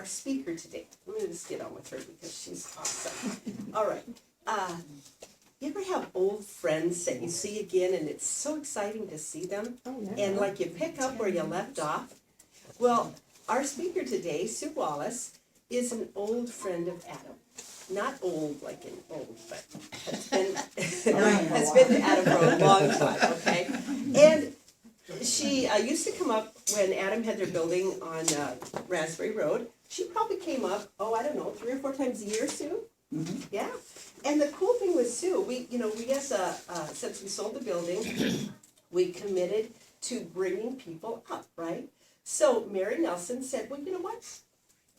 speaker today. I'm going to just get on with her because she's awesome. All right. You ever have old friends that you see again and it's so exciting to see them? Oh, yeah. And like you pick up where you left off? Well, our speaker today, Sue Wallace, is an old friend of Adam. Not old like in old, but has been Adam for a long time, okay? And she used to come up when Adam had their building on Raspberry Road. She probably came up, I don't know, 3 or 4 times a year, Sue? Mm-hmm. Yeah. And the cool thing with Sue, we since we sold the building, we committed to bringing people up, right? So Mary Nelson said, well, you know what?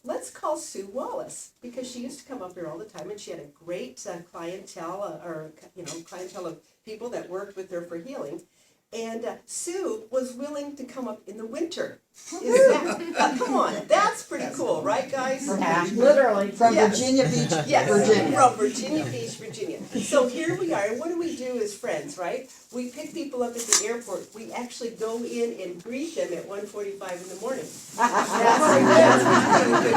Let's call Sue Wallace, because she used to come up here all the time, and she had a great clientele of people that worked with her for healing. And Sue was willing to come up in the winter. Come on, that's pretty cool, right, guys? Literally. From Virginia Beach, Yes, Virginia. from Virginia Beach, Virginia. So here we are, and what do we do as friends, right? We pick people up at the airport. We actually go in and greet them at 1:45 in the morning.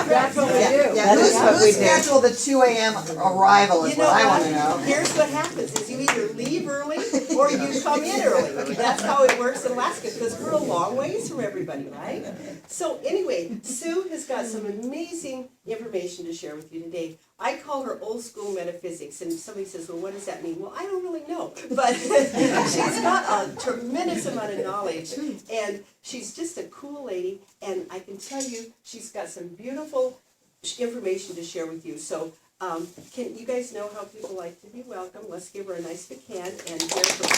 That's what we do. Yeah, who's scheduled the 2 a.m. arrival is what I want to know. Here's what happens, is you either leave early or you come in early. That's how it works in Alaska, because we're a long ways from everybody, right? So anyway, Sue has got some amazing information to share with you today. I call her old school metaphysics, and somebody says, well, what does that mean? Well, I don't really know, but she's got a tremendous amount of knowledge, and she's just a cool lady, and I can tell you she's got some beautiful information to share with you. So can you guys know how people like to be welcome? Let's give her a nice big hand and hear from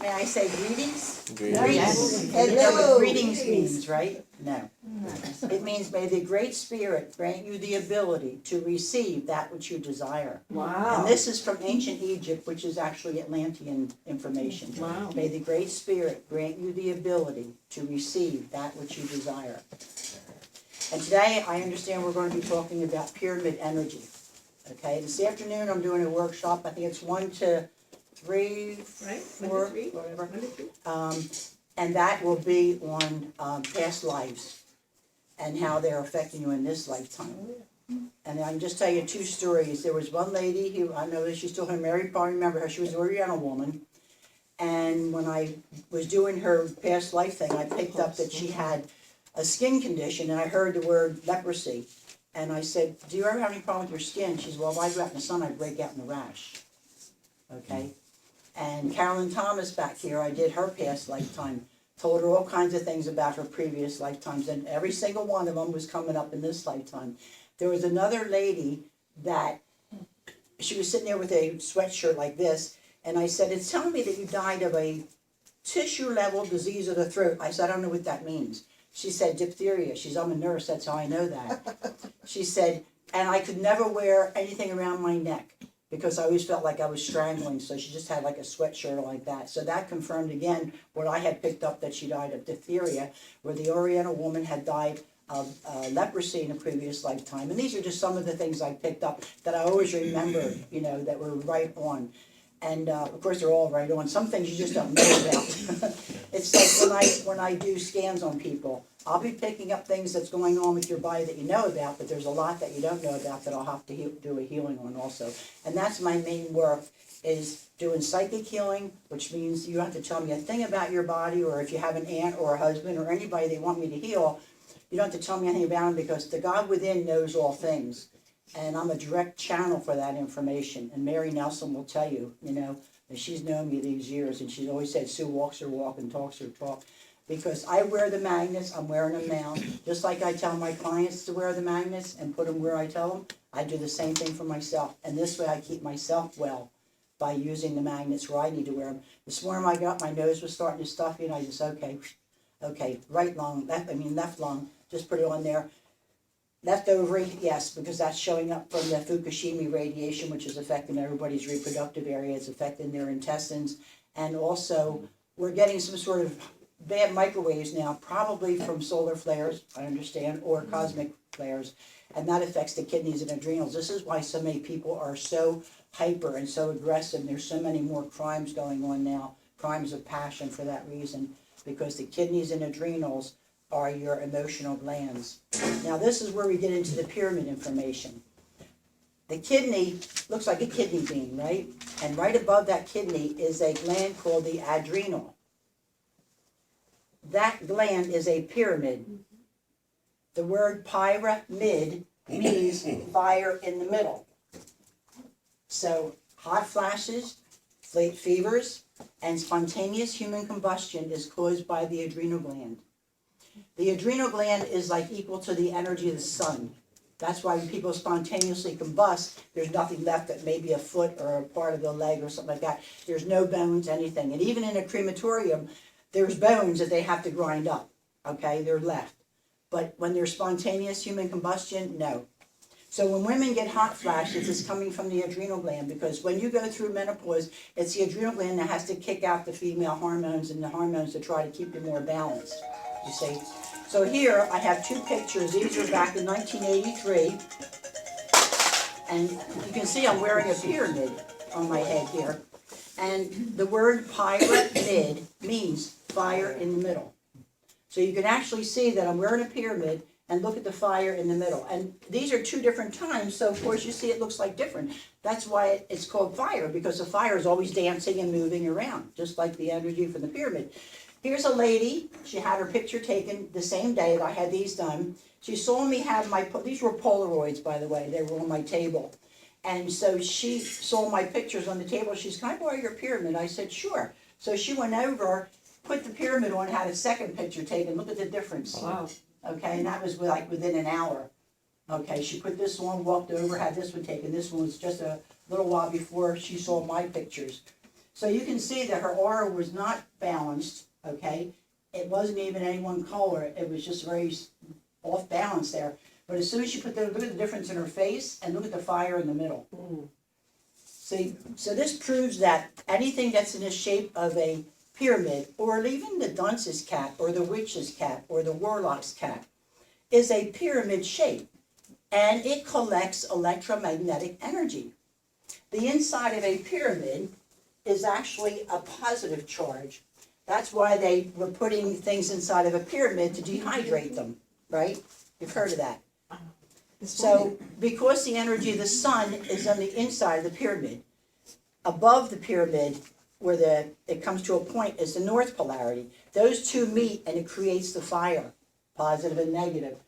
May I say greetings? Yes. You know what Hello. greetings means, right? No. It means may the Great Spirit grant you the ability to receive that which you desire. Wow. And this is from ancient Egypt, which is actually Atlantean information. Wow. May the Great Spirit grant you the ability to receive that which you desire. And today, I understand we're going to be talking about pyramid energy. Okay, this afternoon I'm doing a workshop. I think it's 1 to 3, Right? 4, 1 to 3? whatever. 1 to 3? And that will be on past lives and how they're affecting you in this lifetime. And I can just tell you 2 stories. There was one lady who, I know that she's still here, Mary probably remember her, she was an Oriental woman. And when I was doing her past life thing, I picked up that she had a skin condition, and I heard the word leprosy. And I said, do you ever have any problem with your skin? She said, well, if I go out in the sun, I break out in a rash. Okay? And Carolyn Thomas back here, I did her past lifetime, told her all kinds of things about her previous lifetimes, and every single one of them was coming up in this lifetime. There was another lady that, she was sitting there with a sweatshirt like this, and I said, it's telling me that you died of a tissue-level disease of the throat. I said, I don't know what that means. She said, diphtheria. She's, I'm a nurse, that's how I know that. She said, and I could never wear anything around my neck, because I always felt like I was strangling, so she just had like a sweatshirt like that. So that confirmed again what I had picked up, that she died of diphtheria, where the Oriental woman had died of leprosy in a previous lifetime. And these are just some of the things I picked up that I always remembered, that were right on. And of course they're all right on. Some things you just don't know about. It's like when I do scans on people, I'll be picking up things that's going on with your body that you know about, but there's a lot that you don't know about that I'll have to do a healing on also. And that's my main work, is doing psychic healing, which means you don't have to tell me a thing about your body, or if you have an aunt or a husband or anybody they want me to heal, you don't have to tell me anything about them, because the God within knows all things. And I'm a direct channel for that information. And Mary Nelson will tell you, that she's known me these years, and she's always said, Sue walks her walk and talks her talk. Because I wear the magnets, I'm wearing them now. Just like I tell my clients to wear the magnets and put them where I tell them, I do the same thing for myself. And this way I keep myself well, by using the magnets where I need to wear them. This morning I got, my nose was starting to stuffy, and I just, okay, right lung, left lung, just put it on there. Left ovary, yes, because that's showing up from the Fukushima radiation, which is affecting everybody's reproductive area. It's affecting their intestines. And also, we're getting some sort of bad microwaves now, probably from solar flares, I understand, or cosmic flares, and that affects the kidneys and adrenals. This is why so many people are so hyper and so aggressive. There's so many more crimes going on now, crimes of passion for that reason, because the kidneys and adrenals are your emotional glands. Now this is where we get into the pyramid information. The kidney looks like a kidney bean, right? And right above that kidney is a gland called the adrenal. That gland is a pyramid. The word pyramid means fire in the middle. So hot flashes, fevers, and spontaneous human combustion is caused by the adrenal gland. The adrenal gland is like equal to the energy of the sun. That's why when people spontaneously combust, there's nothing left but maybe a foot or a part of the leg or something like that. There's no bones, anything. And even in a crematorium, there's bones that they have to grind up, okay? They're left. But when there's spontaneous human combustion, no. So when women get hot flashes, it's coming from the adrenal gland, because when you go through menopause, it's the adrenal gland that has to kick out the female hormones and the hormones to try to keep you more balanced, you see. So here I have two pictures. These are back in 1983. And you can see I'm wearing a pyramid on my head here. And the word pyramid means fire in the middle. So you can actually see that I'm wearing a pyramid and look at the fire in the middle. And these are two different times, so of course you see it looks like different. That's why it's called fire, because the fire is always dancing and moving around, just like the energy from the pyramid. Here's a lady, she had her picture taken the same day that I had these done. She saw me have these were Polaroids, by the way, they were on my table. And so she saw my pictures on the table. She said, "Can I borrow your pyramid?" I said, "Sure." So she went over, put the pyramid on, had a second picture taken. Look at the difference. Wow. Okay, and that was like within an hour. Okay, she put this on, walked over, had this one taken. This one was just a little while before she saw my pictures. So you can see that her aura was not balanced, okay? It wasn't even any one color. It was just very off balance there. But as soon as she put look at the difference in her face and look at the fire in the middle. See, so this proves that anything that's in the shape of a pyramid, or even the dunce's cap, or the witch's cap, or the warlock's cap, is a pyramid shape, and it collects electromagnetic energy. The inside of a pyramid is actually a positive charge. That's why they were putting things inside of a pyramid to dehydrate them, right? You've heard of that. So, because the energy of the sun is on the inside of the pyramid, above the pyramid, where it comes to a point, is the north polarity. Those two meet and it creates the fire, positive and negative.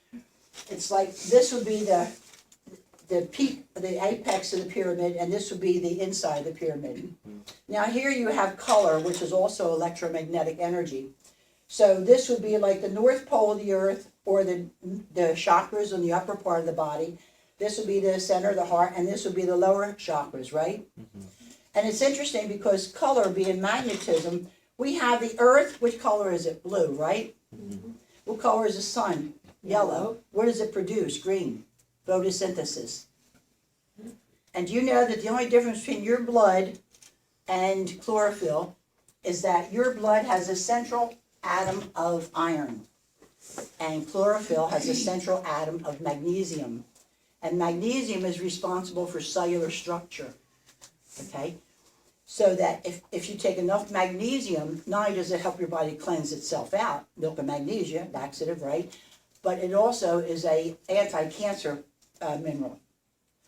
It's like this would be the peak, the apex of the pyramid, and this would be the inside of the pyramid. Now here you have color, which is also electromagnetic energy. So this would be like the north pole of the earth, or the chakras on the upper part of the body. This would be the center of the heart, and this would be the lower chakras, right? And it's interesting because color being magnetism, we have the earth. Which color is it? Blue, right? What color is the sun? Yellow. What does it produce? Green. Photosynthesis. And you know that the only difference between your blood and chlorophyll is that your blood has a central atom of iron, and chlorophyll has a central atom of magnesium. And magnesium is responsible for cellular structure. Okay? So that if you take enough magnesium, not only does it help your body cleanse itself out, milk of magnesia, laxative, right? But it also is a anti-cancer mineral.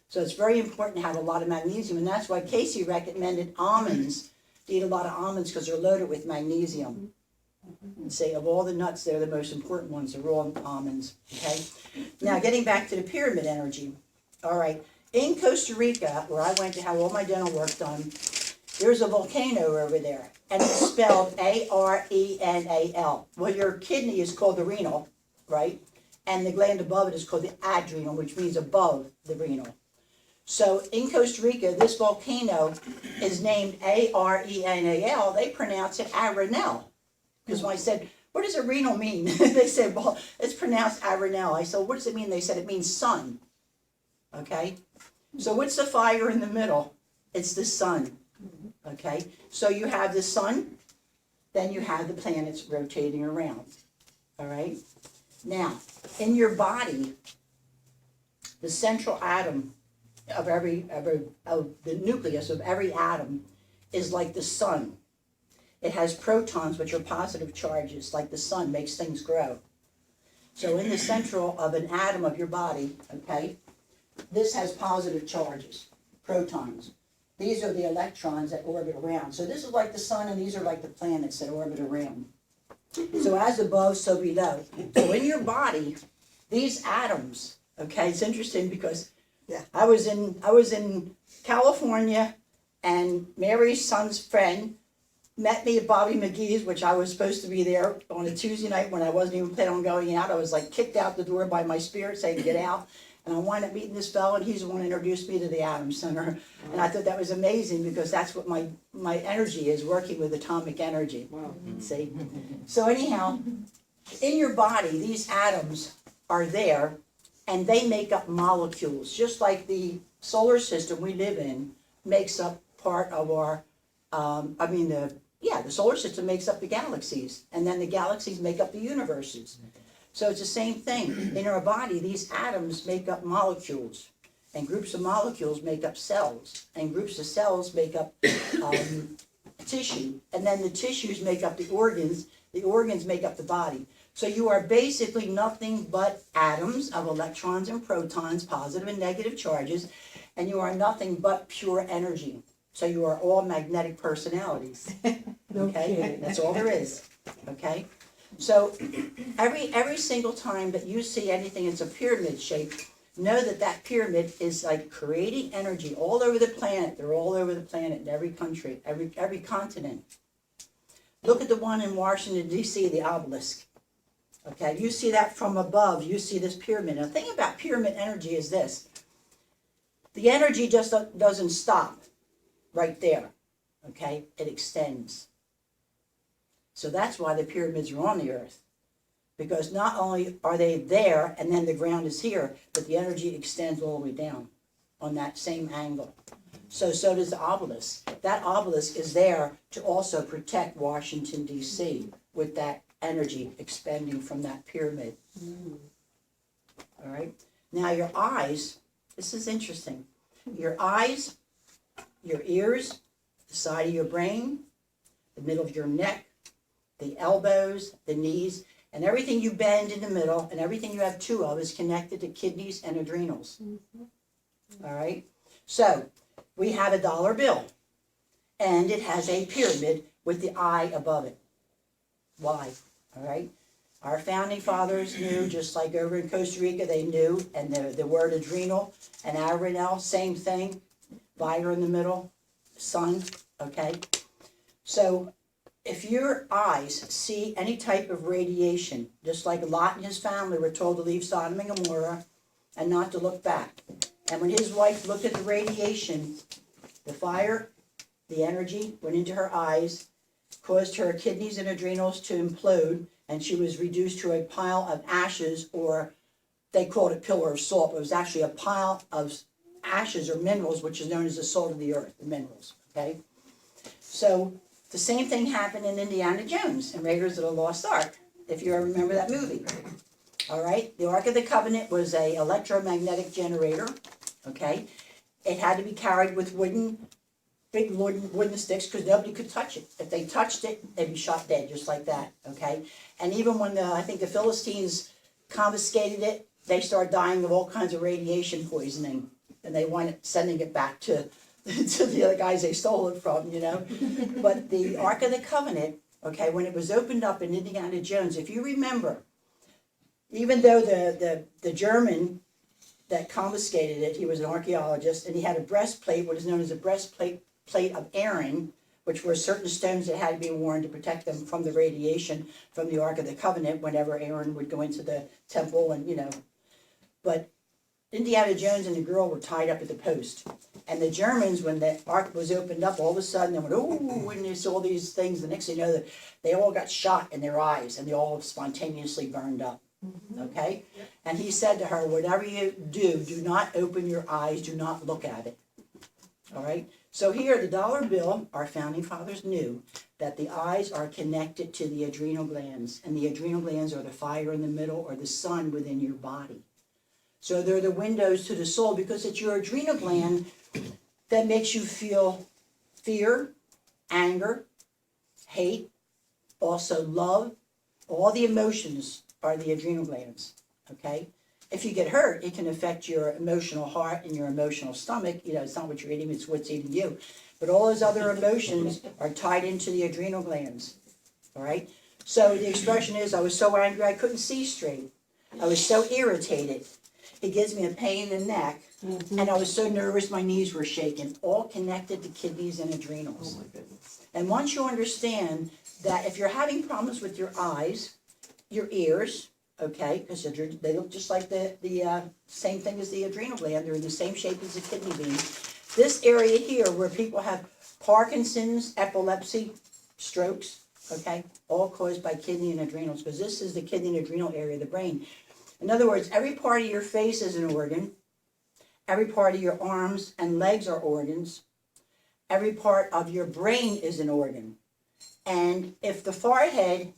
So it's very important to have a lot of magnesium, and that's why Casey recommended almonds. To eat a lot of almonds because they're loaded with magnesium. And say of all the nuts, they're the most important ones, the raw almonds. Okay. Now getting back to the pyramid energy. All right. In Costa Rica, where I went to have all my dental work done, there's a volcano over there, and it's spelled Arenal. Well, your kidney is called the renal, right? And the gland above it is called the adrenal, which means above the renal. So in Costa Rica, this volcano is named Arenal. They pronounce it Arenal. Because when I said, what does a renal mean? They said, well, it's pronounced Arenal. I said, what does it mean? They said, it means sun. Okay? So what's the fire in the middle? It's the sun. Okay? So you have the sun then you have the planets rotating around, all right? Now, in your body, the central atom of the nucleus of every atom is like the sun. It has protons, which are positive charges, like the sun makes things grow. So in the central of an atom of your body, okay, this has positive charges, protons. These are the electrons that orbit around. So this is like the sun, and these are like the planets that orbit around. So as above, so below. So in your body, these atoms, okay, it's interesting because I was in California, and Mary's son's friend met me at Bobby McGee's, which I was supposed to be there on a Tuesday night when I wasn't even planning on going out. I was like kicked out the door by my spirit saying, get out. And I wound up meeting this fellow, and he's the one who introduced me to the Atom Center. And I thought that was amazing because that's what my energy is, working with atomic energy. Wow. See? So anyhow, in your body, these atoms are there, and they make up molecules, just like the solar system we live in makes up part of our, the solar system makes up the galaxies, and then the galaxies make up the universes. So it's the same thing. In our body, these atoms make up molecules, and groups of molecules make up cells, and groups of cells make up tissue, and then the tissues make up the organs make up the body. So you are basically nothing but atoms of electrons and protons, positive and negative charges, and you are nothing but pure energy. So you are all magnetic personalities. Okay? That's all there is. Okay? So every single time that you see anything that's a pyramid shape, know that that pyramid is like creating energy all over the planet. They're all over the planet in every country, every continent. Look at the one in Washington, D.C., the obelisk. Okay, you see that from above, you see this pyramid. Now the thing about pyramid energy is this. The energy just doesn't stop right there, okay? It extends. So that's why the pyramids are on the earth. Because not only are they there and then the ground is here, but the energy extends all the way down on that same angle. So does the obelisk. That obelisk is there to also protect Washington, D.C. with that energy expending from that pyramid. All right? Now your eyes, this is interesting. Your eyes, your ears, the side of your brain, the middle of your neck, the elbows, the knees, and everything you bend in the middle and everything you have two of is connected to kidneys and adrenals. All right? So, we have a dollar bill, and it has a pyramid with the eye above it. Why? All right? Our founding fathers knew, just like over in Costa Rica, they knew, and the word adrenal and adrenal, same thing, visor in the middle, sun, okay? So, if your eyes see any type of radiation, just like Lot and his family were told to leave Sodom and Gomorrah and not to look back. And when his wife looked at the radiation, the fire, the energy went into her eyes, caused her kidneys and adrenals to implode, and she was reduced to a pile of ashes, or they called it pillar of salt, but it was actually a pile of ashes or minerals, which is known as the salt of the earth, the minerals, okay? So the same thing happened in Indiana Jones and Raiders of the Lost Ark, if you ever remember that movie. All right, the Ark of the Covenant was a electromagnetic generator, okay? It had to be carried with big wooden sticks because nobody could touch it. If they touched it, they'd be shot dead, just like that, okay? And even when I think the Philistines confiscated it, they started dying of all kinds of radiation poisoning, and they wound up sending it back to the other guys they stole it from, you know? But the Ark of the Covenant, okay, when it was opened up in Indiana Jones, if you remember, even though the German that confiscated it, he was an archaeologist, and he had a breastplate, what is known as a breastplate of Aaron, which were certain stones that had to be worn to protect them from the radiation from the Ark of the Covenant whenever Aaron would go into the temple, and, you know. But Indiana Jones and the girl were tied up at the post. And the Germans, when the Ark was opened up, all of a sudden they went, ooh, and they saw these things. The next thing you know, they all got shot in their eyes, and they all spontaneously burned up. Okay? And he said to her, whatever you do, do not open your eyes, do not look at it. All right, so here, the dollar bill, our founding fathers knew that the eyes are connected to the adrenal glands, and the adrenal glands are the fire in the middle or the sun within your body. So they're the windows to the soul, because it's your adrenal gland that makes you feel fear, anger, hate, also love. All the emotions are the adrenal glands, okay? If you get hurt, it can affect your emotional heart and your emotional stomach. You know, it's not what you're eating, it's what's eating you. But all those other emotions are tied into the adrenal glands, all right? So the expression is, I was so angry I couldn't see straight. I was so irritated. It gives me a pain in the neck. And I was so nervous my knees were shaking. All connected to kidneys and adrenals. Oh my goodness. And once you understand that if you're having problems with your eyes, your ears, okay, because they look just like the same thing as the adrenal gland. They're in the same shape as the kidney bean. This area here where people have Parkinson's, epilepsy, strokes, okay, all caused by kidney and adrenals, because this is the kidney and adrenal area of the brain. In other words, every part of your face is an organ. Every part of your arms and legs are organs. Every part of your brain is an organ. And if the forehead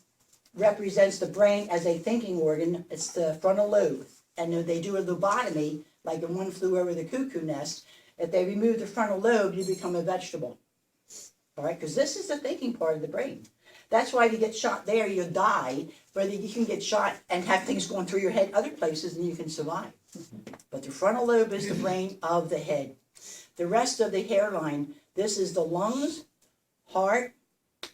represents the brain as a thinking organ, it's the frontal lobe. And if they do a lobotomy, like in One Flew Over the Cuckoo Nest, if they remove the frontal lobe, you become a vegetable. All right, because this is the thinking part of the brain. That's why if you get shot there, you'll die. But you can get shot and have things going through your head other places and you can survive. But the frontal lobe is the brain of the head. The rest of the hairline, this is the lungs, heart,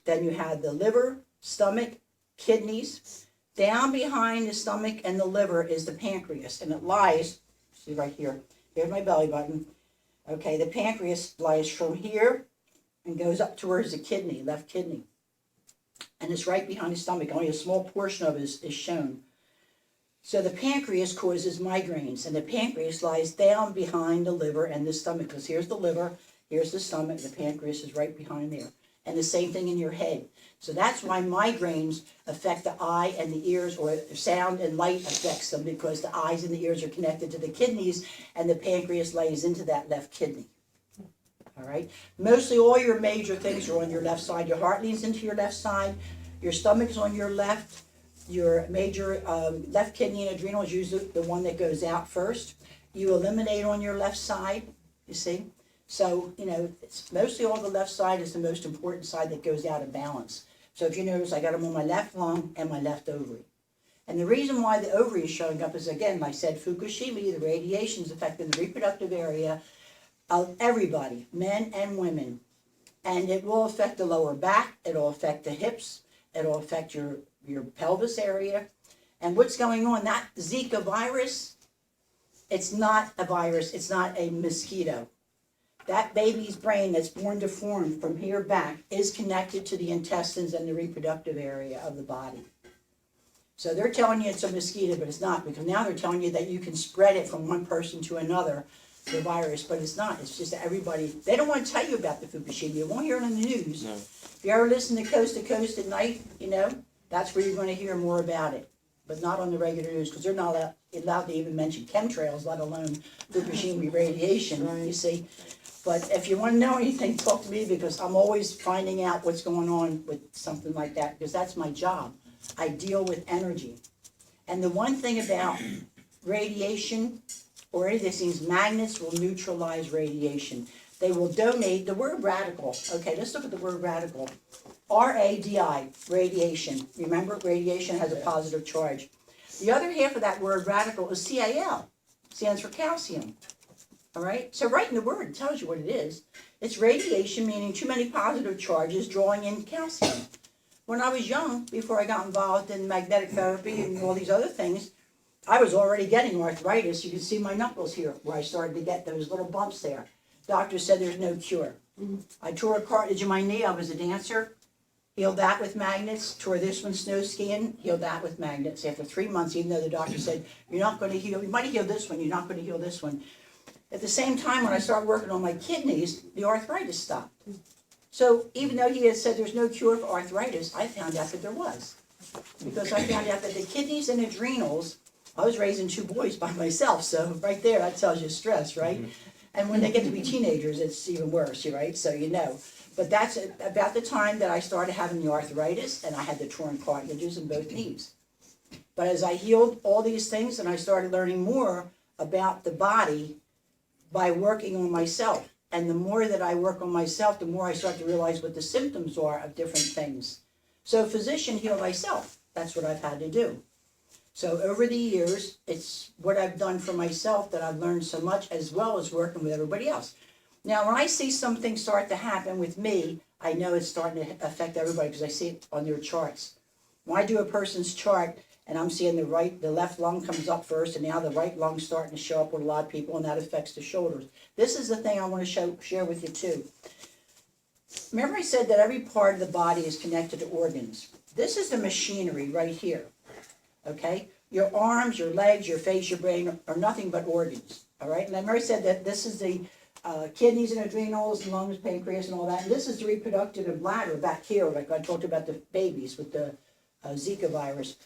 then you have the liver, stomach, kidneys. Down behind the stomach and the liver is the pancreas, and it lies, see right here, here's my belly button. Okay, the pancreas lies from here and goes up towards the kidney, left kidney. And it's right behind the stomach, only a small portion of it is shown. So the pancreas causes migraines, and the pancreas lies down behind the liver and the stomach, because here's the liver, here's the stomach, the pancreas is right behind there. And the same thing in your head. So that's why migraines affect the eye and the ears, or sound and light affects them, because the eyes and the ears are connected to the kidneys, and the pancreas lays into that left kidney. All right? Mostly all your major things are on your left side. Your heart leans into your left side, your stomach's on your left, your major left kidney and adrenal is usually the one that goes out first. You eliminate on your left side, you see? So, you know, it's mostly all the left side is the most important side that goes out of balance. So if you notice, I got them on my left lung and my left ovary. And the reason why the ovary is showing up is, again, like I said, Fukushima, the radiation is affecting the reproductive area of everybody, men and women. And it will affect the lower back, it will affect the hips, it will affect your pelvis area. And what's going on, that Zika virus, it's not a virus, it's not a mosquito. That baby's brain that's born deformed from here back is connected to the intestines and the reproductive area of the body. So they're telling you it's a mosquito, but it's not, because now they're telling you that you can spread it from one person to another, the virus, but it's not. It's just that everybody, they don't want to tell you about the Fukushima. You won't hear it on the news. No. If you ever listen to Coast at Night, you know, that's where you're going to hear more about it, but not on the regular news, because they're not allowed to even mention chemtrails, let alone Fukushima radiation, you see. But if you want to know anything, talk to me, because I'm always finding out what's going on with something like that, because that's my job. I deal with energy. And the one thing about radiation, or any of these things, magnets will neutralize radiation. They will donate, the word radical, okay, let's look at the word radical. R-A-D-I, radiation. Remember, radiation has a positive charge. The other half of that word radical is C-A-L, stands for calcium. All right, so right in the word, it tells you what it is. It's radiation, meaning too many positive charges drawing in calcium. When I was young, before I got involved in magnetic therapy and all these other things, I was already getting arthritis. You can see my knuckles here, where I started to get those little bumps there. Doctor said there's no cure. I tore a cartilage in my knee. I was a dancer. Healed that with magnets. Tore this one snow skiing. Healed that with magnets. After 3 months, even though the doctor said, you're not going to heal, you might heal this one, you're not going to heal this one. At the same time, when I started working on my kidneys, the arthritis stopped. So even though he had said there's no cure for arthritis, I found out that there was. Because I found out that the kidneys and adrenals, I was raising 2 boys by myself, so right there, that tells you stress, right? And when they get to be teenagers, it's even worse, right? So you know. But that's about the time that I started having the arthritis, and I had the torn cartilages in both knees. But as I healed all these things, and I started learning more about the body by working on myself. And the more that I work on myself, the more I start to realize what the symptoms are of different things. So physician, heal thyself. That's what I've had to do. So over the years, it's what I've done for myself that I've learned so much, as well as working with everybody else. Now, when I see something start to happen with me, I know it's starting to affect everybody because I see it on their charts. When I do a person's chart and I'm seeing the left lung comes up first, and now the right lung's starting to show up with a lot of people, and that affects the shoulders. This is the thing I want to share with you too. Remember I said that every part of the body is connected to organs. This is the machinery right here, okay? Your arms, your legs, your face, your brain are nothing but organs, all right? And I already said that this is the kidneys and adrenals, lungs, pancreas, and all that. And this is the reproductive and bladder back here, like I talked about the babies with the Zika virus.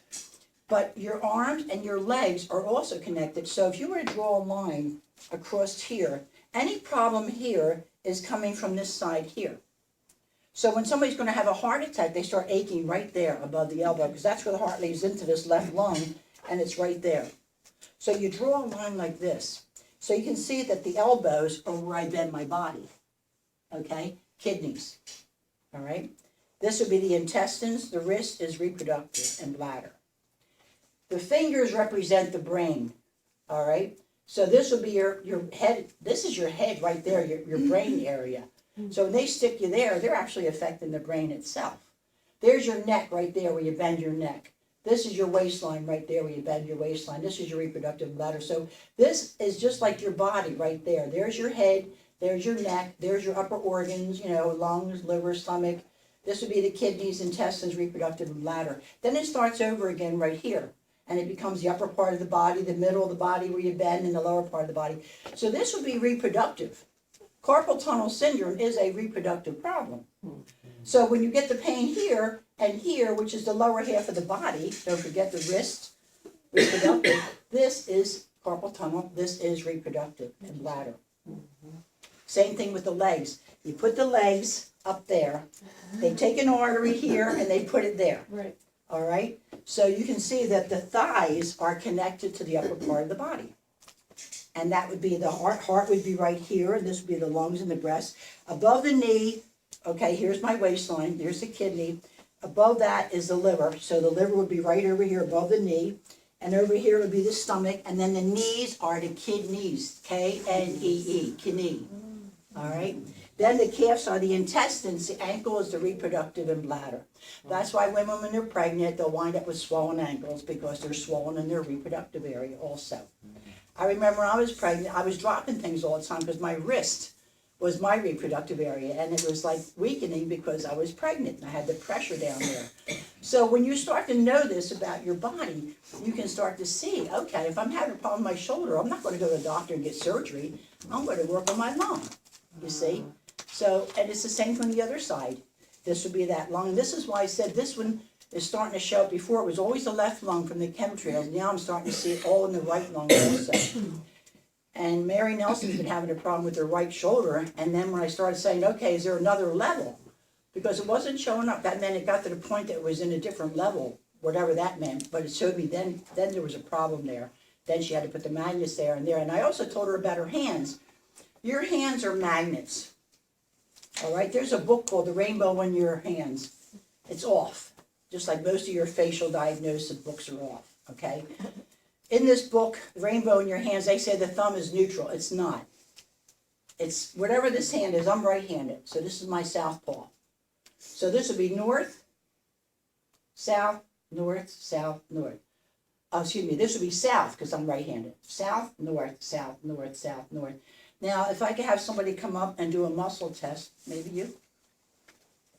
But your arms and your legs are also connected. So if you were to draw a line across here, any problem here is coming from this side here. So when somebody's going to have a heart attack, they start aching right there above the elbow, because that's where the heart leads into this left lung, and it's right there. So you draw a line like this. So you can see that the elbows are where I bend my body, okay? Kidneys, all right? This would be the intestines, the wrist is reproductive and bladder. The fingers represent the brain, all right? So this would be your head, this is your head right there, your brain area. So when they stick you there, they're actually affecting the brain itself. There's your neck right there where you bend your neck. This is your waistline right there where you bend your waistline. This is your reproductive bladder. So this is just like your body right there. There's your head, there's your neck, there's your upper organs, lungs, liver, stomach. This would be the kidneys, intestines, reproductive, and bladder. Then it starts over again right here. And it becomes the upper part of the body, the middle of the body where you bend, and the lower part of the body. So this would be reproductive. Carpal tunnel syndrome is a reproductive problem. So when you get the pain here and here, which is the lower half of the body, don't forget the wrist, reproductive, this is carpal tunnel, this is reproductive and bladder. Same thing with the legs. You put the legs up there, they take an artery here and they put it there. Right. All right? So you can see that the thighs are connected to the upper part of the body. And that would be the heart would be right here, and this would be the lungs and the breast. Above the knee, okay, here's my waistline, here's the kidney. Above that is the liver, so the liver would be right over here above the knee. And over here would be the stomach, and then the knees are the kidneys, K-N-E-E, kidney. All right? Then the calves are the intestines, the ankle is the reproductive and bladder. That's why women, when they're pregnant, they'll wind up with swollen ankles, because they're swollen in their reproductive area also. I remember when I was pregnant, I was dropping things all the time because my wrist was my reproductive area, and it was like weakening because I was pregnant and I had the pressure down there. So when you start to know this about your body, you can start to see, okay, if I'm having a problem with my shoulder, I'm not going to go to the doctor and get surgery. I'm going to work on my lung, you see? So, and it's the same from the other side. This would be that lung. And this is why I said this one is starting to show up. Before it was always the left lung from the chemtrails. Now I'm starting to see it all in the right lung also. And Mary Nelson's been having a problem with her right shoulder. And then when I started saying, okay, is there another level? Because it wasn't showing up. That meant it got to the point that it was in a different level, whatever that meant. But it showed me then there was a problem there. Then she had to put the magnets there and there. And I also told her about her hands. Your hands are magnets. All right, there's a book called The Rainbow in Your Hands. It's off. Just like most of your facial diagnosis books are off, okay? In this book, The Rainbow in Your Hands, they say the thumb is neutral. It's not. It's whatever this hand is. I'm right-handed, so this is my southpaw. So this would be north, south, north, south, north. Oh, excuse me, this would be south because I'm right-handed. South, north, south, north, south, north. Now, if I could have somebody come up and do a muscle test, maybe you.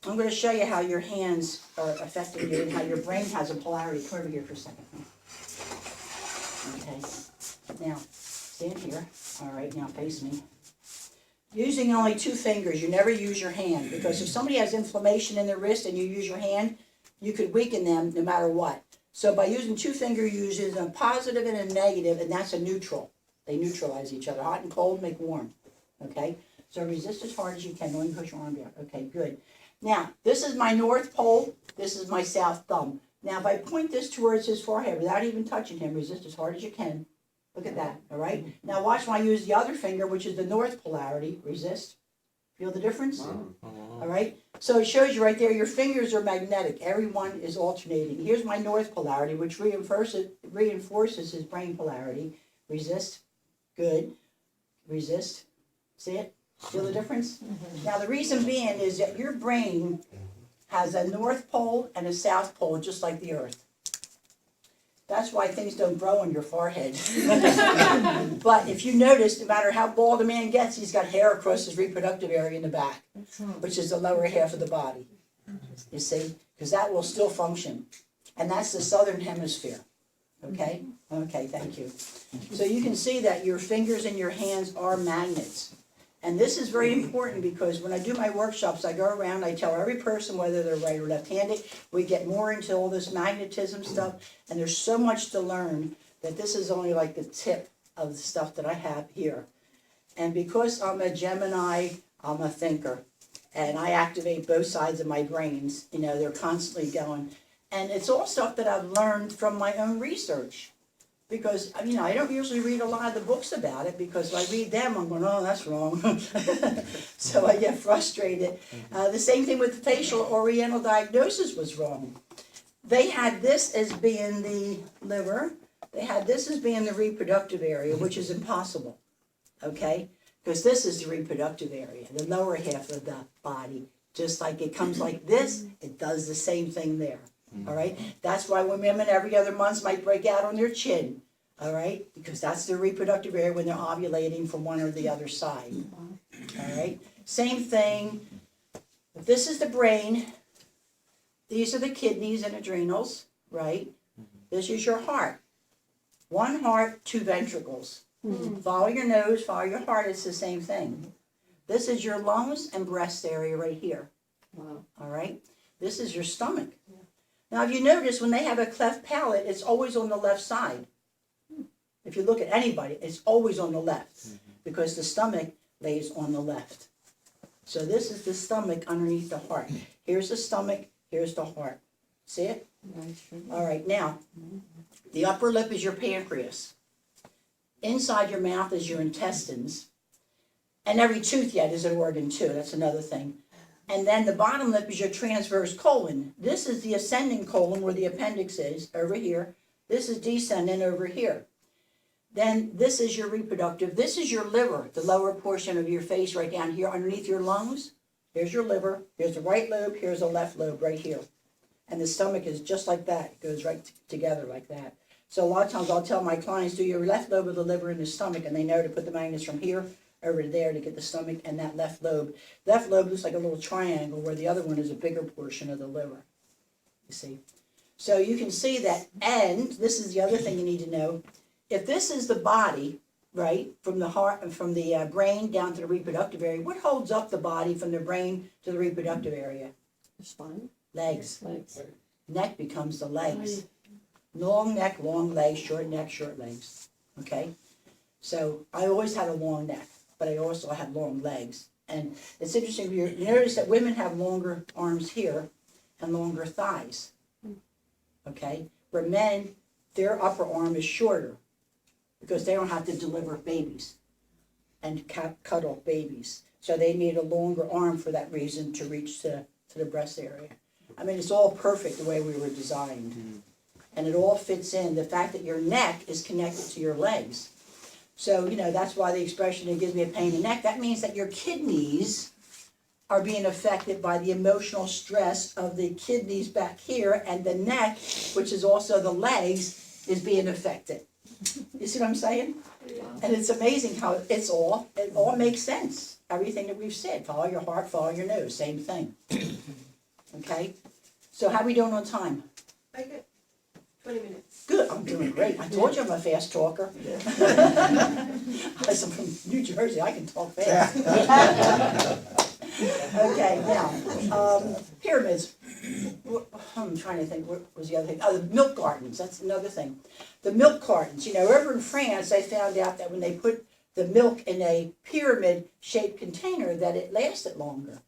I'm going to show you how your hands are affecting you and how your brain has a polarity. Come over here for a second. Okay. Now, stand here. All right, now face me. Using only 2 fingers, you never use your hand, because if somebody has inflammation in their wrist and you use your hand, you could weaken them no matter what. So by using 2 fingers, you use a positive and a negative, and that's a neutral. They neutralize each other. Hot and cold make warm. okay? So resist as hard as you can, don't push your arm down, okay, good. Now, this is my north pole, this is my south thumb. Now, if I point this towards his forehead without even touching him, resist as hard as you can. Look at that, all right? Now watch when I use the other finger, which is the north polarity, resist. Feel the difference? All right? So it shows you right there, your fingers are magnetic. Every one is alternating. Here's my north polarity, which reinforces his brain polarity. Resist. Good. Resist. See it? Feel the difference? Now the reason being is that your brain has a north pole and a south pole, just like the earth. That's why things don't grow on your forehead. But if you notice, no matter how bald a man gets, he's got hair across his reproductive area in the back, which is the lower half of the body. You see? Because that will still function. And that's the southern hemisphere. Okay? Okay, thank you. So you can see that your fingers and your hands are magnets. And this is very important because when I do my workshops, I go around, I tell every person whether they're right or left-handed. We get more into all this magnetism stuff, and there's so much to learn that this is only like the tip of the stuff that I have here. And because I'm a Gemini, I'm a thinker, and I activate both sides of my brains. You know, they're constantly going. And it's all stuff that I've learned from my own research. Because, you know, I don't usually read a lot of the books about it because if I read them, I'm going, oh, that's wrong. So I get frustrated. The same thing with the facial oriental diagnosis was wrong. They had this as being the liver. They had this as being the reproductive area, which is impossible, okay? Because this is the reproductive area, the lower half of the body. Just like it comes like this, it does the same thing there. All right, that's why when women every other month might break out on their chin, all right, because that's their reproductive area when they're ovulating from one or the other side. All right, same thing. If this is the brain, these are the kidneys and adrenals, right? This is your heart. One heart, two ventricles. Follow your nose, follow your heart, it's the same thing. This is your lungs and breast area right here. Wow. All right, this is your stomach. Now, if you notice, when they have a cleft palate, it's always on the left side. If you look at anybody, it's always on the left because the stomach lays on the left. So this is the stomach underneath the heart. Here's the stomach, here's the heart. See it? All right, now, the upper lip is your pancreas. Inside your mouth is your intestines. And every tooth yet is an organ too, that's another thing. And then the bottom lip is your transverse colon. This is the ascending colon where the appendix is, over here. This is descending over here. Then this is your reproductive. This is your liver, the lower portion of your face right down here underneath your lungs. Here's your liver. Here's the right lobe. Here's the left lobe right here. And the stomach is just like that. It goes right together like that. So a lot of times I'll tell my clients, do your left lobe of the liver in the stomach, and they know to put the magnets from here over there to get the stomach and that left lobe. Left lobe looks like a little triangle where the other one is a bigger portion of the liver, you see. So you can see that, and this is the other thing you need to know. If this is the body, right, from the heart and from the brain down to the reproductive area, what holds up the body from the brain to the reproductive area? The spine, Legs. legs. Neck becomes the legs. Long neck, long legs, short neck, short legs, okay? So I always had a long neck, but I also had long legs. And it's interesting, you notice that women have longer arms here and longer thighs, okay? Where men, their upper arm is shorter because they don't have to deliver babies and cut off babies. So they need a longer arm for that reason to reach to the breast area. I mean, it's all perfect the way we were designed. And it all fits in. The fact that your neck is connected to your legs. So, you know, that's why the expression, it gives me a pain in the neck. That means that your kidneys are being affected by the emotional stress of the kidneys back here, and the neck, which is also the legs, is being affected. You see what I'm saying? And it's amazing how it all makes sense. Everything that we've said. Follow your heart, follow your nose, same thing. Okay? So how are we doing on time? I got 20 minutes. Good, I'm doing great. I told you I'm a fast talker. I'm from New Jersey, I can talk fast. Okay, now, pyramids. I'm trying to think, what was the other thing? Oh, the milk gardens, that's another thing. The milk gardens, you know, over in France, they found out that when they put the milk in a pyramid shaped container that it lasted longer.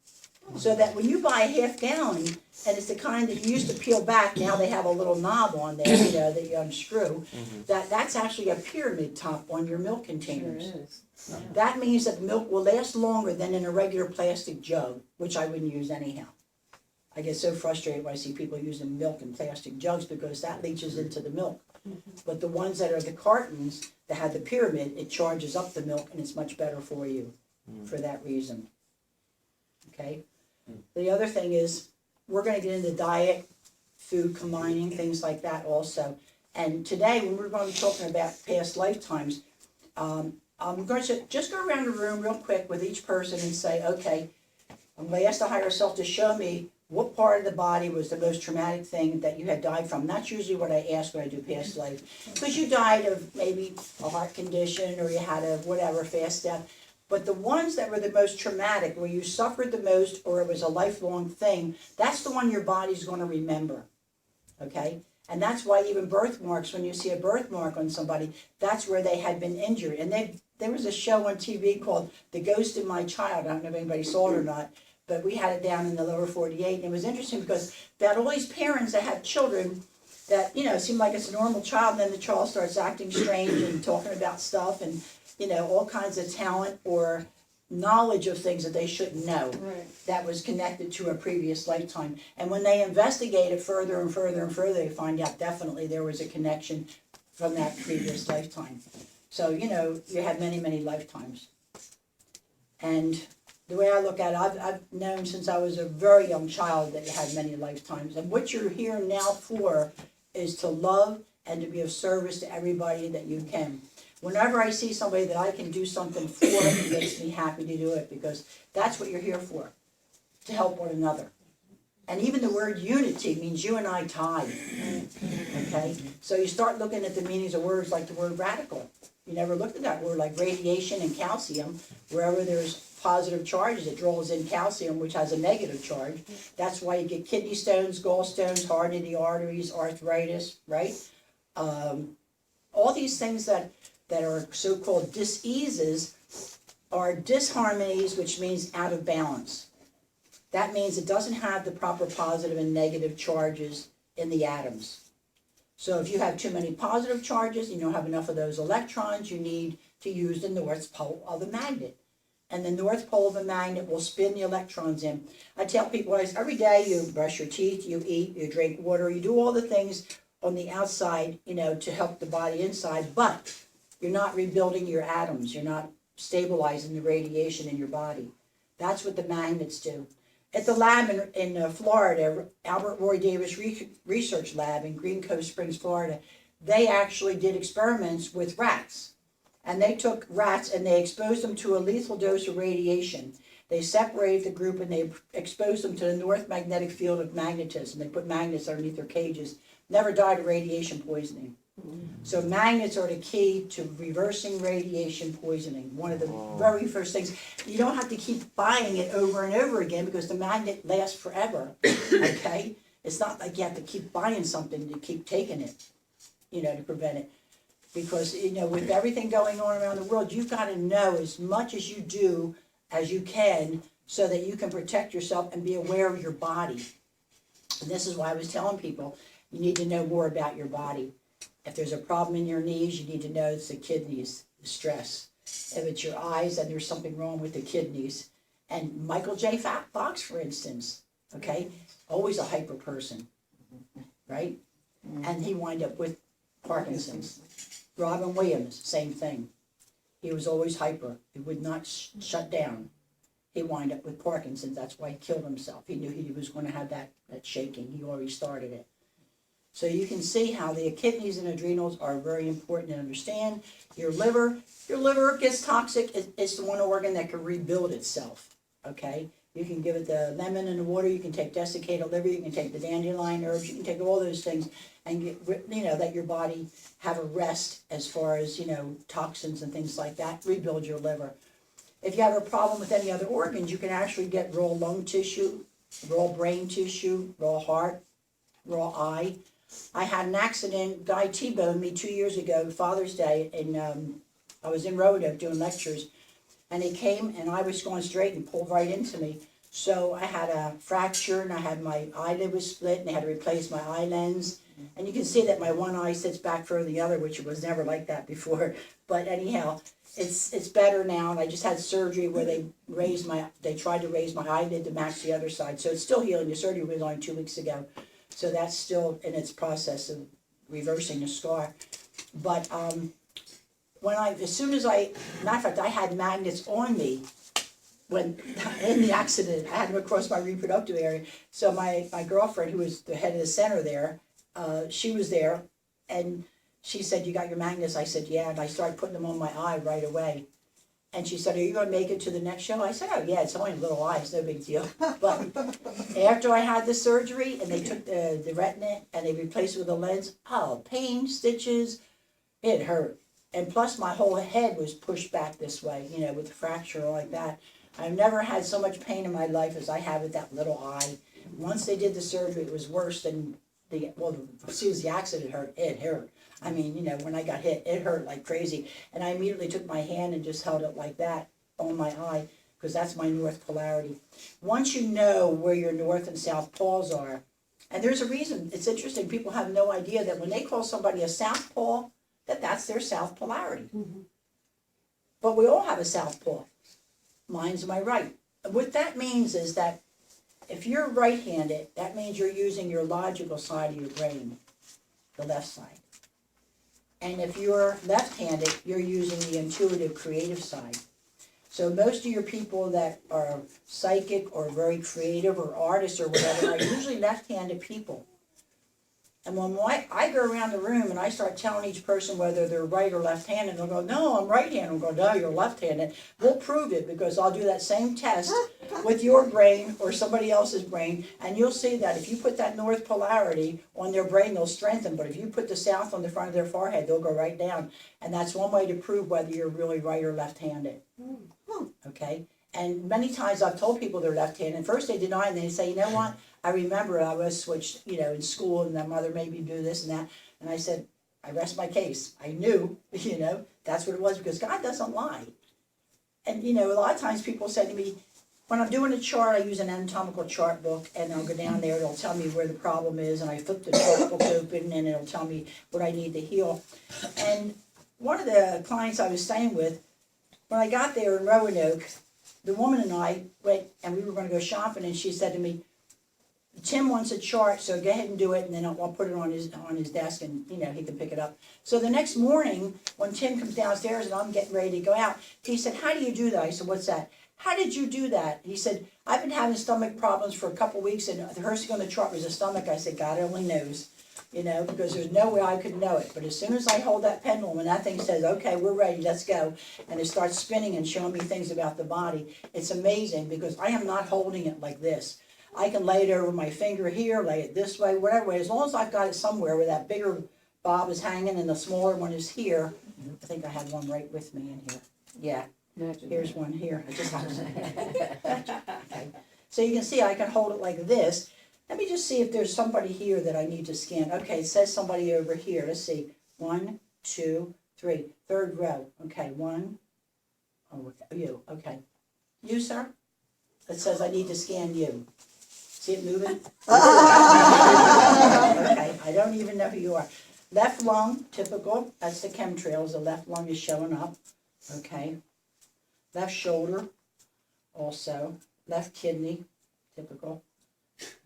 So that when you buy a half gallon, and it's the kind that you used to peel back, now they have a little knob on there, that you unscrew, that's actually a pyramid top on your milk Sure containers. is. Yeah. That means that the milk will last longer than in a regular plastic jug, which I wouldn't use anyhow. I get so frustrated when I see people using milk in plastic jugs because that leaches into the milk. But the ones that are the cartons that have the pyramid, it charges up the milk and it's much better for you for that reason. Okay? The other thing is, we're gonna get into diet, food combining, things like that also. And today, when we're gonna be talking about past lifetimes, I'm going to just go around the room real quick with each person and say, okay, I'm gonna ask the higher self to show me what part of the body was the most traumatic thing that you had died from. That's usually what I ask when I do past life. Because you died of maybe a heart condition or you had a whatever, fast death. But the ones that were the most traumatic, where you suffered the most or it was a lifelong thing, that's the one your body's gonna remember, okay? And that's why even birthmarks, when you see a birthmark on somebody, that's where they had been injured. And there was a show on TV called The Ghost in My Child. I don't know if anybody saw it or not, but we had it down in the lower 48. And it was interesting because about all these parents that have children that, seem like it's a normal child, and then the child starts acting strange and talking about stuff and, all kinds of talent or knowledge of things that they shouldn't know. Right. That was connected to a previous lifetime. And when they investigate it further and further and further, they find out definitely there was a connection from that previous lifetime. So, you have many, many lifetimes. And the way I look at it, I've known since I was a very young child that you had many lifetimes. And what you're here now for is to love and to be of service to everybody that you can. Whenever I see somebody that I can do something for, it makes me happy to do it, because that's what you're here for, to help one another. And even the word unity means you and I tied, okay? So you start looking at the meanings of words like the word radical. You never looked at that word, like radiation and calcium. Wherever there's positive charges, it draws in calcium, which has a negative charge. That's why you get kidney stones, gallstones, hardening the arteries, arthritis, right? All these things that are so-called diseases are disharmonies, which means out of balance. That means it doesn't have the proper positive and negative charges in the atoms. So if you have too many positive charges, you don't have enough of those electrons, you need to use the north pole of the magnet. And the north pole of the magnet will spin the electrons in. I tell people every day you brush your teeth, you eat, you drink water, you do all the things on the outside, to help the body inside, but you're not rebuilding your atoms. You're not stabilizing the radiation in your body. That's what the magnets do. At the lab in Florida, Albert Roy Davis Research Lab in Green Cove Springs, Florida, they actually did experiments with rats. And they took rats and they exposed them to a lethal dose of radiation. They separated the group and they exposed them to the north magnetic field of magnetism. They put magnets underneath their cages. Never died of radiation poisoning. So magnets are the key to reversing radiation poisoning. One of the very first things. You don't have to keep buying it over and over again because the magnet lasts forever, okay? It's not like you have to keep buying something to keep taking it, to prevent it. Because, with everything going on around the world, you've got to know as much as you do as you can so that you can protect yourself and be aware of your body. And this is why I was telling people, you need to know more about your body. If there's a problem in your knees, you need to know it's the kidneys, the stress. If it's your eyes, then there's something wrong with the kidneys. And Michael J. Fox, for instance, okay, always a hyper person, right? And he wound up with Parkinson's. Robin Williams, same thing. He was always hyper. He would not shut down. He wound up with Parkinson's. That's why he killed himself. He knew he was going to have that shaking. He already started it. So you can see how the kidneys and adrenals are very important to understand. Your liver gets toxic. It's the one organ that can rebuild itself, okay? You can give it the lemon and the water. You can take desiccated liver. You can take the dandelion herbs. You can take all those things and get, let your body have a rest as far as, toxins and things like that. Rebuild your liver. If you have a problem with any other organs, you can actually get raw lung tissue, raw brain tissue, raw heart, raw eye. I had an accident, guy T-boned me 2 years ago, Father's Day, in I was in Roanoke doing lectures, and he came and I was going straight and pulled right into me. So I had a fracture and I had my eyelid was split and they had to replace my eye lens. And you can see that my one eye sits back further than the other, which was never like that before. But anyhow, it's better now, and I just had surgery where they tried to raise my eyelid to match the other side. So it's still healing. The surgery was only 2 weeks ago. So that's still in its process of reversing the scar. But as soon as matter of fact, I had magnets on me when in the accident. I had them across my reproductive area. So my girlfriend, who was the head of the center there, she was there, and she said, "You got your magnets?" I said, "Yeah," and I started putting them on my eye right away. And she said, "Are you going to make it to the next show?" I said, "Oh yeah, it's only a little eye, it's no big deal." But after I had the surgery and they took the retina and they replaced it with a lens, pain, stitches, it hurt. And plus my whole head was pushed back this way, with the fracture like that. I've never had so much pain in my life as I have with that little eye. Once they did the surgery, it was worse than as soon as the accident hurt, it hurt. I mean, when I got hit, it hurt like crazy. And I immediately took my hand and just held it like that on my eye, because that's my north polarity. Once you know where your north and south poles are, and there's a reason, it's interesting, people have no idea that when they call somebody a south pole, that's their south polarity. Mm-hmm. But we all have a south pole. Mine's my right. What that means is that if you're right-handed, that means you're using your logical side of your brain, the left side. And if you're left-handed, you're using the intuitive, creative side. So most of your people that are psychic or very creative or artists or whatever are usually left-handed people. And when I go around the room and I start telling each person whether they're right or left-handed, they'll go, "No, I'm right-handed." I'll go, "No, you're left-handed." We'll prove it, because I'll do that same test with your brain or somebody else's brain, and you'll see that if you put that north polarity on their brain, they'll strengthen. But if you put the south on the front of their forehead, they'll go right down. And that's one way to prove whether you're really right or left-handed. Okay? And many times I've told people they're left-handed, and first they deny, and they say, "You know what? I remember I was switched, in school, and my mother made me do this and that." And I said, I rest my case. I knew, that's what it was, because God doesn't lie. And, a lot of times people say to me, when I'm doing a chart, I use an anatomical chart book, and I'll go down there, it'll tell me where the problem is, and I flip the chart book open, and it'll tell me what I need to heal. And one of the clients I was staying with, when I got there in Roanoke, the woman and I went, and we were going to go shopping, and she said to me, "Tim wants a chart, so go ahead and do it, and then I'll put it on his desk, and he can pick it up." So the next morning, when Tim comes downstairs and I'm getting ready to go out, he said, "How do you do that?" I said, "What's that?" "How did you do that?" He said, "I've been having stomach problems for a couple weeks, and the first thing on the chart was a stomach." I said, "God only knows, because there's no way I could know it. But as soon as I hold that pendulum and that thing says, 'Okay, we're ready, let's go,' and it starts spinning and showing me things about the body, it's amazing, because I am not holding it like this. I can lay it over my finger here, lay it this way, whatever way, as long as I've got it somewhere where that bigger bob is hanging and the smaller one is here." I think I had one right with me in here. Yeah, here's one here. I just have okay. So you can see I can hold it like this. Let me just see if there's somebody here that I need to scan. Okay, it says somebody over here. Let's see. 1, 2, 3. Third row. Okay, 1. Oh, you. Okay. You, sir? It says I need to scan you. See it moving? Okay, I don't even know who you are. Left lung, typical. That's the chemtrails. The left lung is showing up. Okay. Left shoulder, also. Left kidney, typical.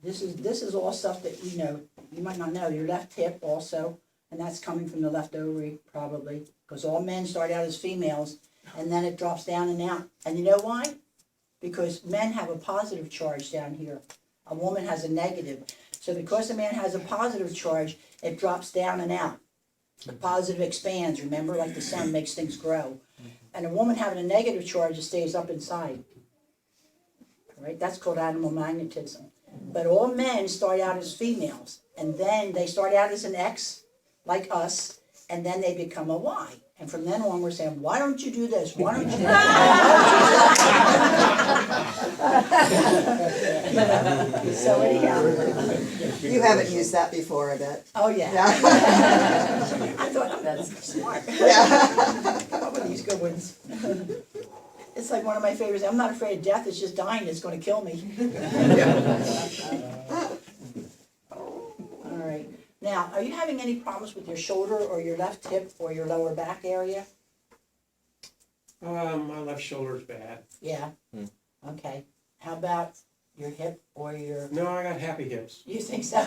This is all stuff that you might not know. Your left hip also, and that's coming from the left ovary, probably. Because all men start out as females, and then it drops down and out. And you know why? Because men have a positive charge down here. A woman has a negative. So because a man has a positive charge, it drops down and out. The positive expands, remember, like the sun makes things grow. And a woman having a negative charge, it stays up inside. All right, that's called animal magnetism. But all men start out as females, and then they start out as an X, like us, and then they become a Y. And from then on, we're saying, "Why don't you do this? Why don't you do that?" So anyhow. You haven't used that before, I bet. Oh, yeah. Yeah. I thought, that's smart. Yeah. Come up with these good ones. It's like one of my favorites. I'm not afraid of death, it's just dying that's gonna kill me. All right. Now, are you having any problems with your shoulder or your left hip or your lower back area? My left shoulder's bad. Yeah. Okay. How about your hip or your, No, I got happy hips. you think so?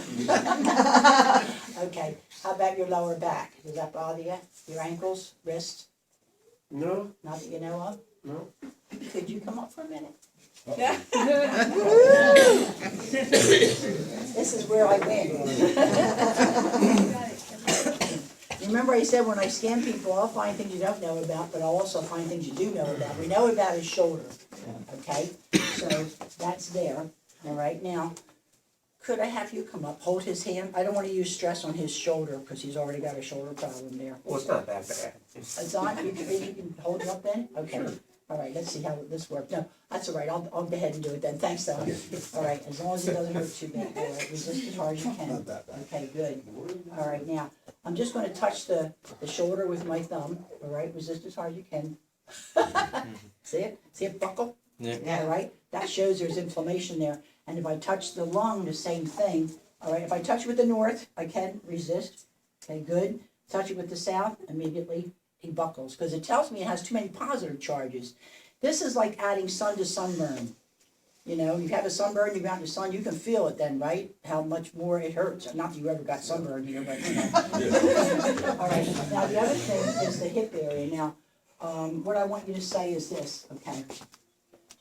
Okay. How about your lower back? Does that bother you? Your ankles, wrists? No, Not that you know of? no. Could you come up for a minute? This is where I win. Remember I said when I scan people, I'll find things you don't know about, but I'll also find things you do know about. We know about his shoulder, okay? So that's there. All right, now, could I have you come up, hold his hand? I don't want to use stress on his shoulder because he's already got a shoulder problem there. Well, it's not that bad. It's on, you can hold it up then? Okay. All right, let's see how this works. No, that's all right, I'll go ahead and do it then. Thanks, Don. All right, as long as it doesn't hurt too bad. All right, resist as hard as you can. Okay, good. All right, now, I'm just gonna touch the shoulder with my thumb, all right? Resist as hard as you can. See it? See it buckle? Yeah. All right, that shows there's inflammation there. And if I touch the lung, the same thing. All right, if I touch with the north, I can resist. Okay, good. Touch it with the south, immediately he buckles, because it tells me it has too many positive charges. This is like adding sun to sunburn. You know, you have a sunburn, you go out in the sun, you can feel it then, right? How much more it hurts. Not that you ever got sunburn here, but you know. All right, now the other thing is the hip area. Now, what I want you to say is this, okay?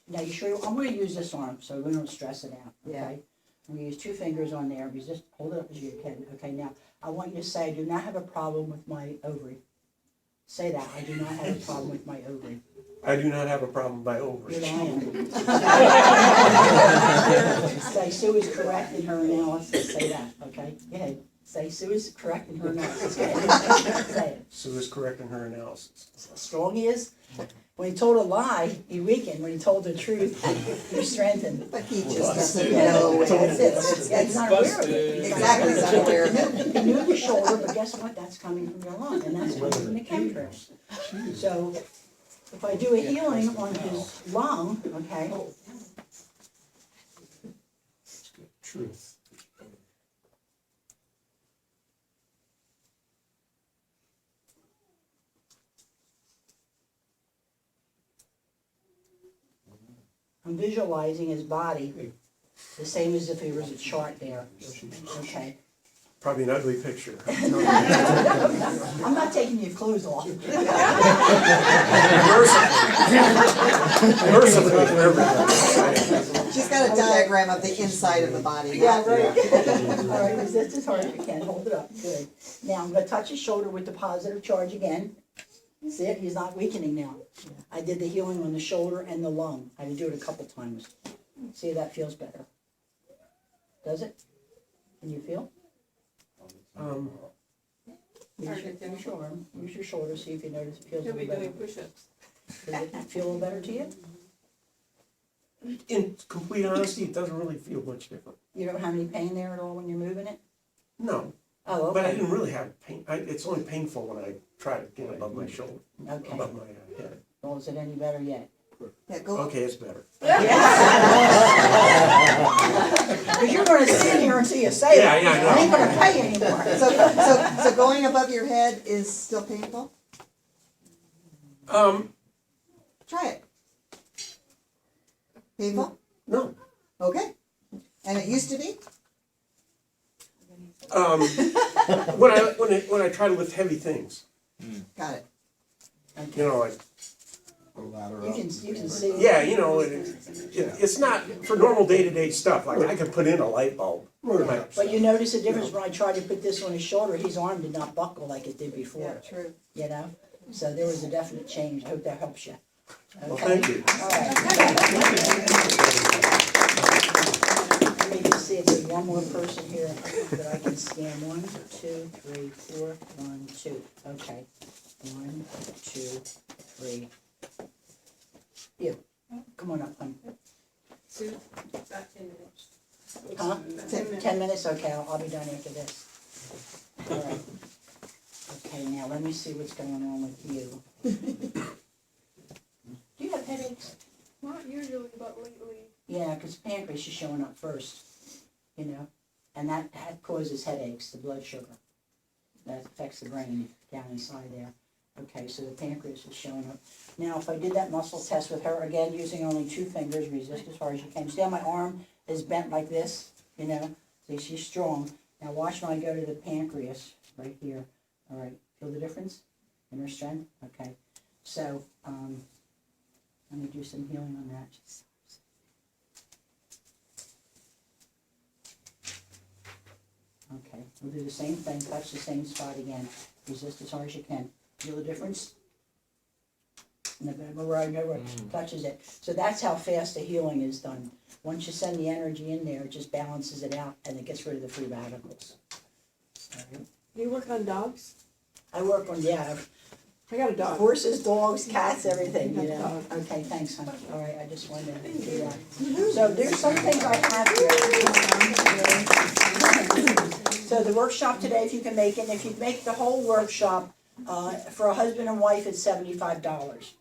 Now, you sure, I'm gonna use this arm, so we don't stress it out, okay? Yeah. I'm gonna use 2 fingers on there, resist, hold it up as you can, okay? Now, I want you to say, I do not have a problem with my ovary. Say that, I do not have a problem with my ovary. I do not have a problem by You're ovaries. lying. Say Sue is correct in her analysis, say that, okay? Go ahead, say Sue is correct in her analysis, go ahead. Say it. Sue is correct in her analysis. How strong he is? When he told a lie, he weakened. When he told the truth, he strengthened. But he just doesn't know. That's it. Yeah, he's not aware of it. He's not Exactly, he's not aware of it. He knew the shoulder, but guess what? That's coming from your lung, and that's coming from the chemtrails. So, if I do a healing on his lung, okay, Truth. I'm visualizing his body, the same as if he was a chart there, okay? Probably an ugly picture. I'm not taking your clothes off. Mercifully for everybody. She's got a diagram of the inside of the body. Yeah, right. All right, resist as hard as you can, hold it up, good. Now, I'm gonna touch his shoulder with the positive charge again. See it, he's not weakening now. I did the healing on the shoulder and the lung. I had to do it a couple times. See if that feels better. Does it? Can you feel? Use your arm, use your shoulder, see if you notice it feels a He'll little be better. doing push-ups. Does it feel a little better to you? In complete honesty, it doesn't really feel much different. You don't have any pain there at all when you're moving it? No, Oh, but I okay, didn't really have pain. It's only painful when I try to get above my shoulder, okay. above my head. Well, is it any better yet? Yeah, go. Okay, it's better. Because you're gonna stand here until you say it. Yeah, yeah, I know. I ain't gonna pay anymore. So going above your head is still painful? Try it. Painful? No. Okay. And it used to be? When I try to lift heavy things, Got it. you know, like, You can see. yeah, you know, it's not for normal day-to-day stuff. Like I could put in a light bulb. Like, But you notice the difference when I tried to put this on his shoulder, his arm did not buckle like it did before, True. you know? So there was a definite change. I hope that helps you. well, Okay? thank you. All right. Let me just see if there's one more person here that I can scan. 1, 2, 3, 4, 1, 2. Okay. 1, 2, 3. You. Come on up, hon. Sue, about 10 minutes. Huh? 10 minutes. 10 minutes? Okay, I'll be done after this. All right. Okay, now let me see what's going on with you. Do you have headaches? Not usually, but lately. Yeah, because pancreas is showing up first, you know, and that causes headaches, the blood sugar. That affects the brain down inside there. Okay, so the pancreas is showing up. Now, if I did that muscle test with her, again, using only 2 fingers, resist as hard as you can. See how my arm is bent like this, you know? See, she's strong. Now watch when I go to the pancreas, right here. All right, feel the difference in her strength? Okay, so, let me do some healing on that. Okay, we'll do the same thing, touch the same spot again. Resist as hard as you can. Feel the difference? Where I know where it touches it. So that's how fast the healing is done. Once you send the energy in there, it just balances it out and it gets rid of the free radicals. All right. Do you work on dogs? I work on, yeah, I got a dog. horses, dogs, cats, everything, you know. Dog. Okay, thanks, hon. All right, I just wanted to do that. So there's some things I have here. So the workshop today, if you can make it, and if you make the whole workshop, for a husband and wife, it's $75.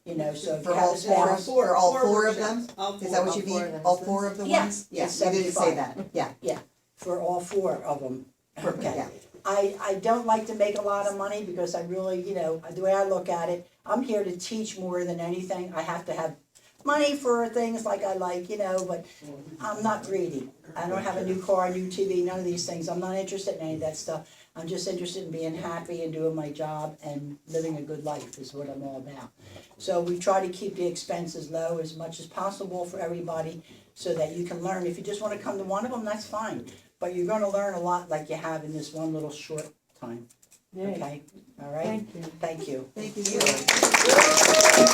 You know, so if you For have all a four, spouse. for all 4 of them? All Is that what you four need, of them. all 4 of the Yeah, ones? it's Yeah, you didn't say 75. that, yeah. For all 4 of them. Perfect, Okay. yeah. I don't like to make a lot of money because I really, you know, the way I look at it, I'm here to teach more than anything. I have to have money for things like I like, you know, but I'm not greedy. I don't have a new car, new TV, none of these things. I'm not interested in any of that stuff. I'm just interested in being happy and doing my job and living a good life is what I'm all about. So we try to keep the expenses low as much as possible for everybody so that you can learn. If you just want to come to one of them, that's fine. But you're going to learn a lot like you have in this one little short time. Yay. Okay? All right? Thank you. Thank you. Thank you.